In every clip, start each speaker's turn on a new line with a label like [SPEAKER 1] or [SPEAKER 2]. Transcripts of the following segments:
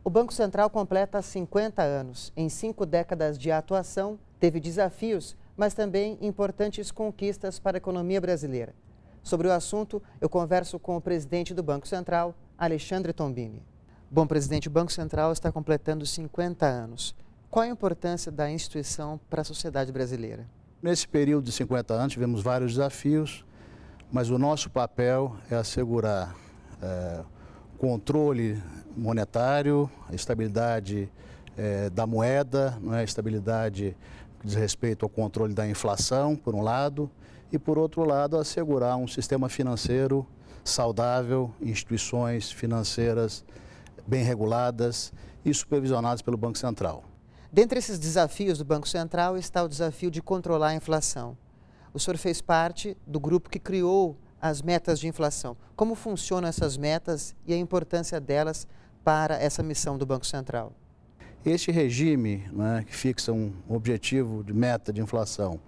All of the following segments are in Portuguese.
[SPEAKER 1] O Banco Central completa 50 anos. Em 5 décadas de atuação, teve desafios, mas também importantes conquistas para a economia brasileira. Sobre o assunto, eu converso com o presidente do Banco Central, Alexandre Tombini. Bom, presidente, o Banco Central está completando 50 anos. Qual a importância da instituição para a sociedade brasileira?
[SPEAKER 2] Nesse período de 50 anos, tivemos vários desafios, mas o nosso papel é assegurar controle monetário, a estabilidade da moeda, a estabilidade que diz respeito ao controle da inflação, por um lado, e, por outro lado, assegurar um sistema financeiro saudável, instituições financeiras bem reguladas e supervisionadas pelo Banco Central.
[SPEAKER 1] Dentre esses desafios do Banco Central está o desafio de controlar a inflação. O senhor fez parte do grupo que criou as metas de inflação. Como funcionam essas metas e a importância delas para essa missão do Banco Central?
[SPEAKER 2] Este regime, que fixa um objetivo de meta de inflação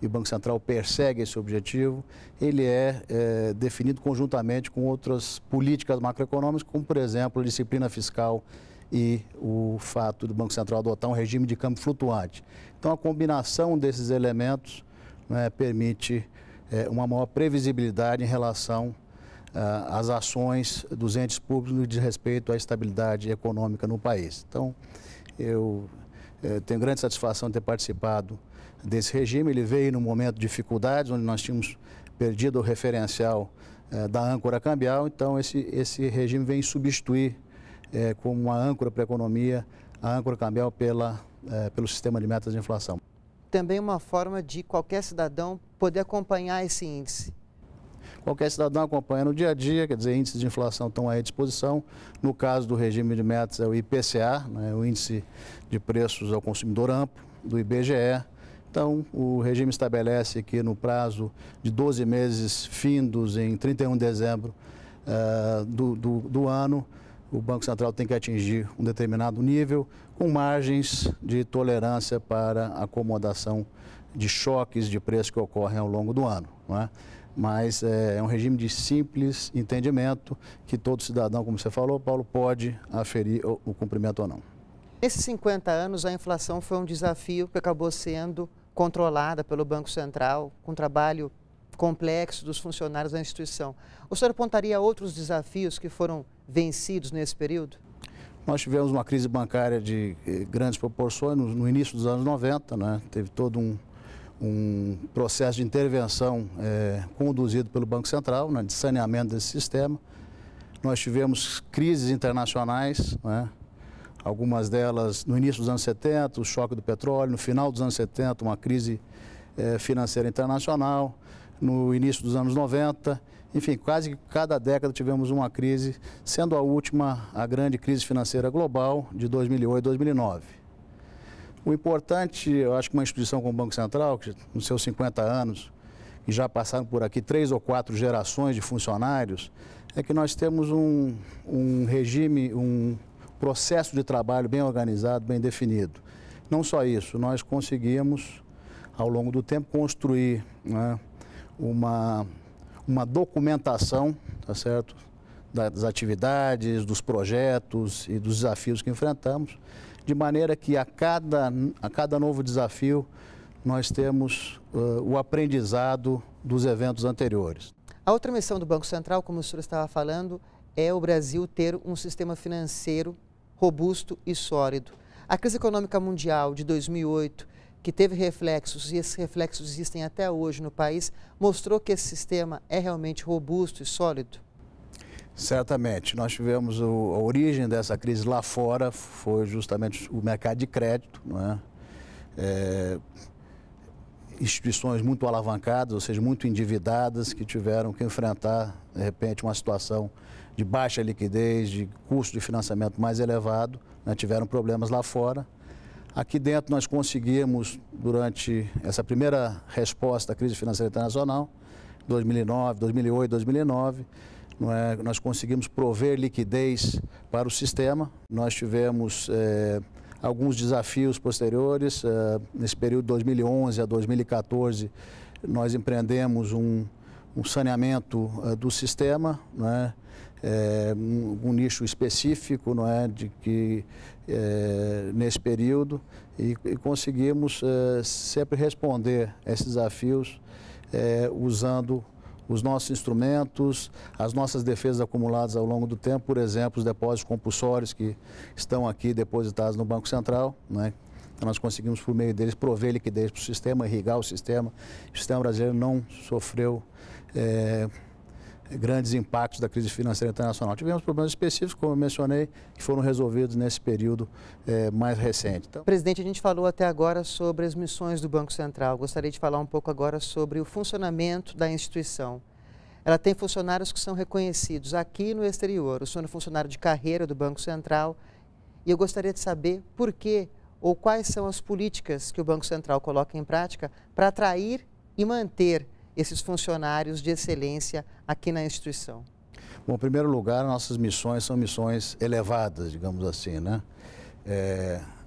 [SPEAKER 2] e o Banco Central persegue esse objetivo, ele é definido conjuntamente com outras políticas macroeconômicas, como, por exemplo, a disciplina fiscal e o fato do Banco Central adotar um regime de câmbio flutuante. Então, a combinação desses elementos permite uma maior previsibilidade em relação às ações dos entes públicos no que diz respeito à estabilidade econômica no país. Então, eu tenho grande satisfação de ter participado desse regime. Ele veio num momento de dificuldades, onde nós tínhamos perdido o referencial da âncora cambial. Então, esse regime vem substituir como uma âncora para a economia, a âncora cambial pelo sistema de metas de inflação.
[SPEAKER 1] Também uma forma de qualquer cidadão poder acompanhar esse índice.
[SPEAKER 2] Qualquer cidadão acompanha no dia a dia, quer dizer, índices de inflação estão aí à disposição. No caso do regime de metas é o IPCA, o Índice de Preços ao Consumidor Amplo, do IBGE. Então, o regime estabelece que no prazo de 12 meses, findos em 31 de dezembro do ano, o Banco Central tem que atingir um determinado nível, com margens de tolerância para acomodação de choques de preço que ocorrem ao longo do ano. Mas é um regime de simples entendimento que todo cidadão, como você falou, Paulo, pode aferir o cumprimento ou não.
[SPEAKER 1] Nesses 50 anos, a inflação foi um desafio que acabou sendo controlada pelo Banco Central, com trabalho complexo dos funcionários da instituição. O senhor apontaria outros desafios que foram vencidos nesse período?
[SPEAKER 2] Nós tivemos uma crise bancária de grandes proporções no início dos anos 90, teve todo um processo de intervenção conduzido pelo Banco Central, de saneamento desse sistema. Nós tivemos crises internacionais, algumas delas no início dos anos 70, o choque do petróleo, no final dos anos 70, uma crise financeira internacional, no início dos anos 90, enfim, quase que cada década tivemos uma crise, sendo a última a grande crise financeira global de 2008 e 2009. O importante, eu acho que uma instituição como o Banco Central, que nos seus 50 anos, e já passaram por aqui 3 ou 4 gerações de funcionários, é que nós temos um regime, um processo de trabalho bem organizado, bem definido. Não só isso, nós conseguimos, ao longo do tempo, construir uma documentação, tá certo, das atividades, dos projetos e dos desafios que enfrentamos, de maneira que a cada novo desafio nós temos o aprendizado dos eventos anteriores.
[SPEAKER 1] A outra missão do Banco Central, como o senhor estava falando, é o Brasil ter um sistema financeiro robusto e sólido. A crise econômica mundial de 2008, que teve reflexos, e esses reflexos existem até hoje no país, mostrou que esse sistema é realmente robusto e sólido?
[SPEAKER 2] Certamente. Nós tivemos a origem dessa crise lá fora, foi justamente o mercado de crédito, instituições muito alavancadas, ou seja, muito endividadas, que tiveram que enfrentar, de repente, uma situação de baixa liquidez, de custo de financiamento mais elevado, tiveram problemas lá fora. Aqui dentro nós conseguimos, durante essa primeira resposta à crise financeira internacional, 2009, 2008, 2009, nós conseguimos prover liquidez para o sistema. Nós tivemos alguns desafios posteriores. Nesse período de 2011 a 2014, nós empreendemos um saneamento do sistema, um nicho específico, não é, de que nesse período e conseguimos sempre responder a esses desafios usando os nossos instrumentos, as nossas defesas acumuladas ao longo do tempo, por exemplo, os depósitos compulsórios que estão aqui depositados no Banco Central, né? Então, nós conseguimos, por meio deles, prover liquidez para o sistema, irrigar o sistema. O sistema brasileiro não sofreu grandes impactos da crise financeira internacional. Tivemos problemas específicos, como eu mencionei, que foram resolvidos nesse período mais recente. Então...
[SPEAKER 1] Presidente, a gente falou até agora sobre as missões do Banco Central. Gostaria de falar um pouco agora sobre o funcionamento da instituição. Ela tem funcionários que são reconhecidos aqui e no exterior. O senhor é funcionário de carreira do Banco Central e eu gostaria de saber por que ou quais são as políticas que o Banco Central coloca em prática para atrair e manter esses funcionários de excelência aqui na instituição.
[SPEAKER 2] Bom, em primeiro lugar, nossas missões são missões elevadas, digamos assim, né?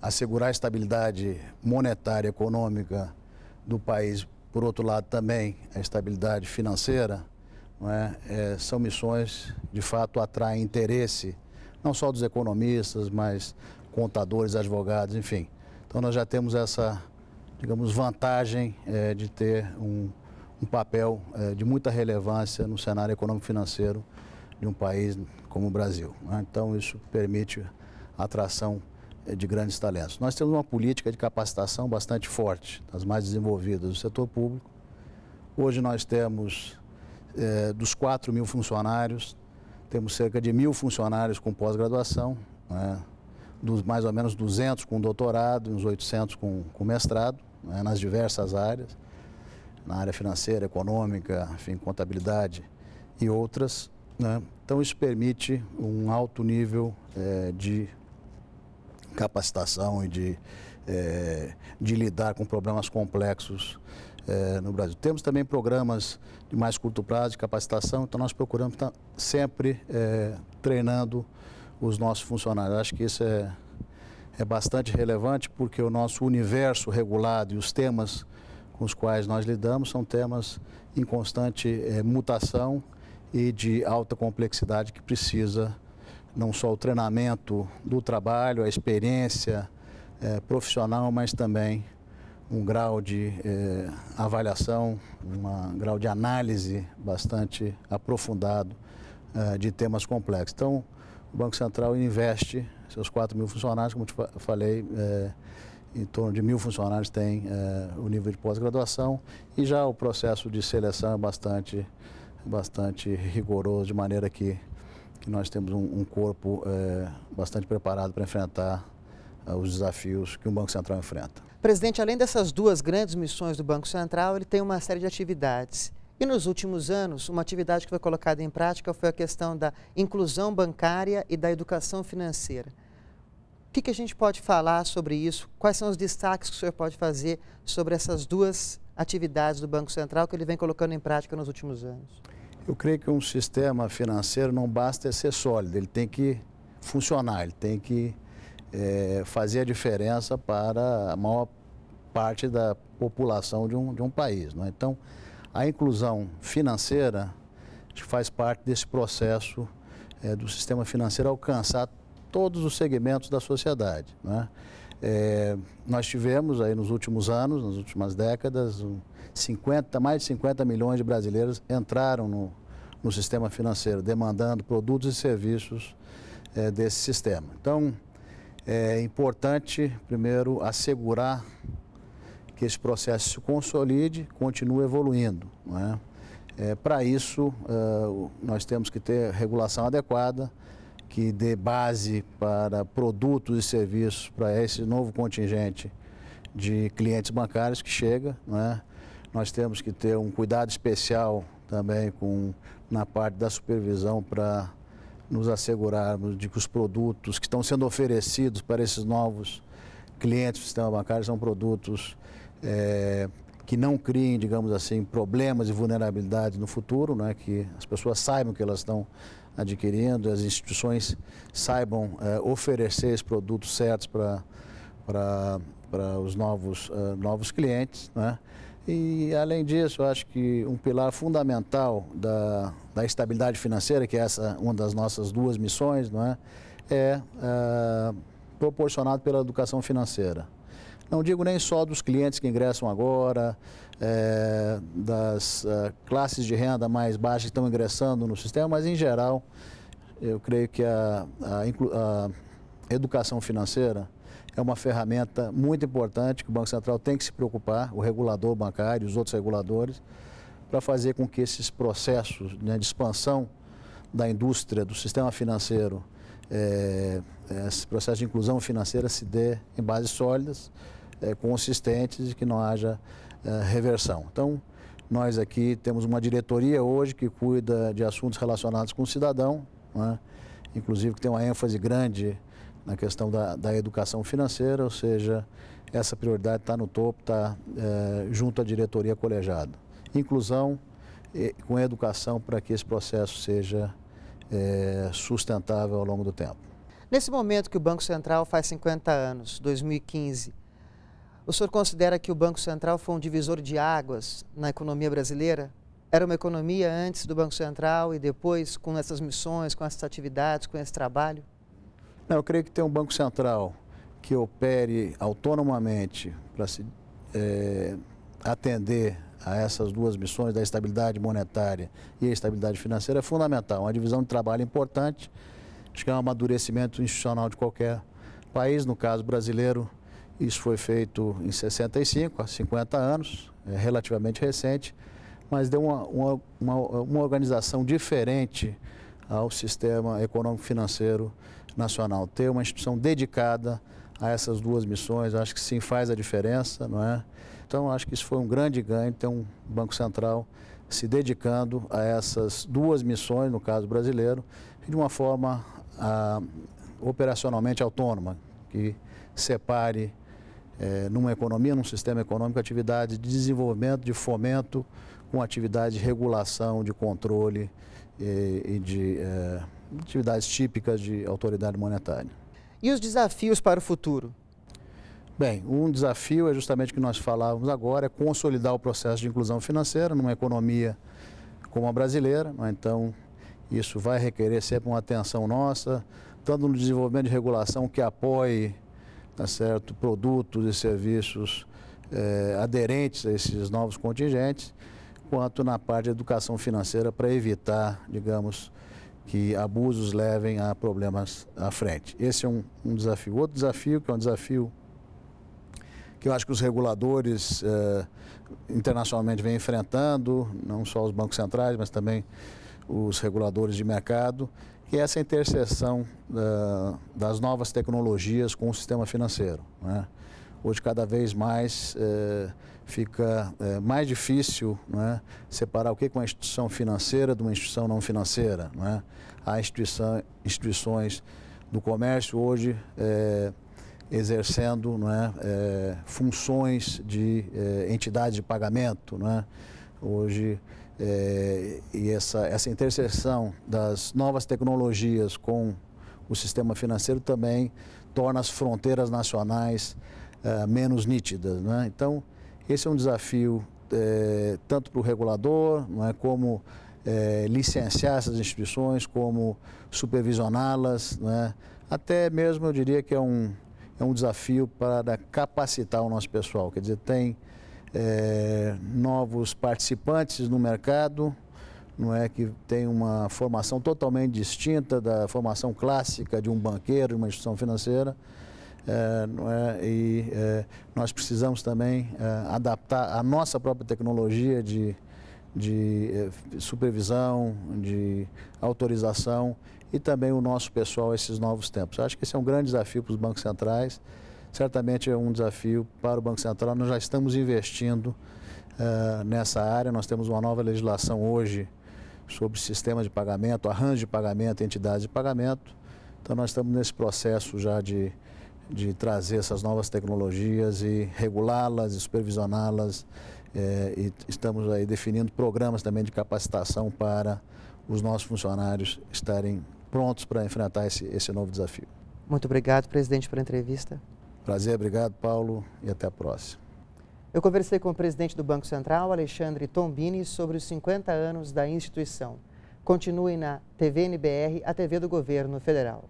[SPEAKER 2] Assegurar a estabilidade monetária e econômica do país, por outro lado também a estabilidade financeira, não é? São missões, de fato, atraem interesse, não só dos economistas, mas contadores, advogados, enfim. Então nós já temos essa, digamos, vantagem de ter um papel de muita relevância no cenário econômico-financeiro de um país como o Brasil, né? Então isso permite a atração de grandes talentos. Nós temos uma política de capacitação bastante forte, das mais desenvolvidas do setor público. Hoje nós temos, dos 4.000 funcionários, temos cerca de 1.000 funcionários com pós-graduação, né? Dos mais ou menos 200 com doutorado, uns 800 com mestrado, né? Nas diversas áreas, na área financeira, econômica, enfim, contabilidade e outras, né? Então isso permite um alto nível de capacitação e de lidar com problemas complexos no Brasil. Temos também programas de mais curto prazo de capacitação, então nós procuramos estar sempre treinando os nossos funcionários. Acho que isso é bastante relevante porque o nosso universo regulado e os temas com os quais nós lidamos são temas em constante mutação e de alta complexidade que precisa não só o treinamento do trabalho, a experiência profissional, mas também um grau de avaliação, um grau de análise bastante aprofundado de temas complexos. Então, o Banco Central investe seus 4.000 funcionários, como eu falei, em torno de 1.000 funcionários têm o nível de pós-graduação e já o processo de seleção é bastante rigoroso, de maneira que nós temos um corpo bastante preparado para enfrentar os desafios que o Banco Central enfrenta.
[SPEAKER 1] Presidente, além dessas duas grandes missões do Banco Central, ele tem uma série de atividades. E nos últimos anos, uma atividade que foi colocada em prática foi a questão da inclusão bancária e da educação financeira. O que a gente pode falar sobre isso? Quais são os destaques que o senhor pode fazer sobre essas duas atividades do Banco Central que ele vem colocando em prática nos últimos anos?
[SPEAKER 2] Eu creio que um sistema financeiro não basta ser sólido, ele tem que funcionar, ele tem que fazer a diferença para a maior parte da população de um país, não é? Então, a inclusão financeira faz parte desse processo do sistema financeiro alcançar todos os segmentos da sociedade, né? Nós tivemos aí nos últimos anos, nas últimas décadas, mais de 50 milhões de brasileiros entraram no sistema financeiro, demandando produtos e serviços desse sistema. Então, é importante, primeiro, assegurar que esse processo se consolide, continue evoluindo, não é? Para isso, nós temos que ter regulação adequada, que dê base para produtos e serviços para esse novo contingente de clientes bancários que chega, não é? Nós temos que ter um cuidado especial também na parte da supervisão para nos assegurarmos de que os produtos que estão sendo oferecidos para esses novos clientes do sistema bancário são produtos que não criem, digamos assim, problemas e vulnerabilidades no futuro, né? Que as pessoas saibam que elas estão adquirindo, as instituições saibam oferecer esses produtos certos para os novos clientes, né? E, além disso, eu acho que um pilar fundamental da estabilidade financeira, que é uma das nossas duas missões, não é proporcionado pela educação financeira. Não digo nem só dos clientes que ingressam agora, das classes de renda mais baixas que estão ingressando no sistema, mas, em geral, eu creio que a educação financeira é uma ferramenta muito importante que o Banco Central tem que se preocupar, o regulador bancário, os outros reguladores, para fazer com que esses processos, né, de expansão da indústria, do sistema financeiro, esse processo de inclusão financeira se dê em bases sólidas, consistentes e que não haja reversão. Então, nós aqui temos uma diretoria hoje que cuida de assuntos relacionados com o cidadão, né, inclusive que tem uma ênfase grande na questão da educação financeira, ou seja, essa prioridade está no topo, está junto à diretoria colegiada. Inclusão com educação para que esse processo seja sustentável ao longo do tempo.
[SPEAKER 1] Nesse momento que o Banco Central faz 50 anos, 2015, o senhor considera que o Banco Central foi um divisor de águas na economia brasileira? Era uma economia antes do Banco Central e depois com essas missões, com essas atividades, com esse trabalho?
[SPEAKER 2] Não, eu creio que ter um Banco Central que opere autonomamente para se atender a essas duas missões da estabilidade monetária e a estabilidade financeira é fundamental. Uma divisão de trabalho importante, acho que é um amadurecimento institucional de qualquer país, no caso brasileiro, isso foi feito em 65, há 50 anos, relativamente recente, mas deu uma organização diferente ao sistema econômico-financeiro nacional. Ter uma instituição dedicada a essas duas missões, acho que sim faz a diferença, não é? Então, acho que isso foi um grande ganho, ter um Banco Central se dedicando a essas duas missões, no caso brasileiro, de uma forma operacionalmente autônoma, que separe numa economia, num sistema econômico, atividades de desenvolvimento, de fomento, com atividades de regulação, de controle e de atividades típicas de autoridade monetária.
[SPEAKER 1] E os desafios para o futuro?
[SPEAKER 2] Bem, um desafio é justamente o que nós falávamos agora, é consolidar o processo de inclusão financeira numa economia como a brasileira, não é? Então, isso vai requerer sempre uma atenção nossa, tanto no desenvolvimento de regulação que apoie, tá certo, produtos e serviços aderentes a esses novos contingentes, quanto na parte de educação financeira para evitar, digamos, que abusos levem a problemas à frente. Esse é um desafio. Outro desafio, que é um desafio que eu acho que os reguladores internacionalmente vêm enfrentando, não só os bancos centrais, mas também os reguladores de mercado, que é essa interseção das novas tecnologias com o sistema financeiro, né? Hoje, cada vez mais, fica mais difícil, né, separar o que é uma instituição financeira de uma instituição não financeira, né? Há instituições do comércio hoje exercendo, né, funções de entidade de pagamento, né? Hoje, e essa interseção das novas tecnologias com o sistema financeiro também torna as fronteiras nacionais menos nítidas, né? Então, esse é um desafio tanto para o regulador, não é, como licenciar essas instituições, como supervisioná-las, né? Até mesmo eu diria que é um desafio para capacitar o nosso pessoal, quer dizer, tem novos participantes no mercado, não é, que tem uma formação totalmente distinta da formação clássica de um banqueiro, de uma instituição financeira, não é, e nós precisamos também adaptar a nossa própria tecnologia de supervisão, de autorização e também o nosso pessoal a esses novos tempos. Acho que esse é um grande desafio para os bancos centrais, certamente é um desafio para o Banco Central. Nós já estamos investindo nessa área, nós temos uma nova legislação hoje sobre sistemas de pagamento, arranjo de pagamento, entidades de pagamento. Então, nós estamos nesse processo já de trazer essas novas tecnologias e regulá-las e supervisioná-las. E estamos aí definindo programas também de capacitação para os nossos funcionários estarem prontos para enfrentar esse novo desafio.
[SPEAKER 1] Muito obrigado, presidente, pela entrevista.
[SPEAKER 2] Prazer, obrigado, Paulo, e até a próxima.
[SPEAKER 1] Eu conversei com o presidente do Banco Central, Alexandre Tombini, sobre os 50 anos da instituição. Continue na TV NBR, a TV do Governo Federal.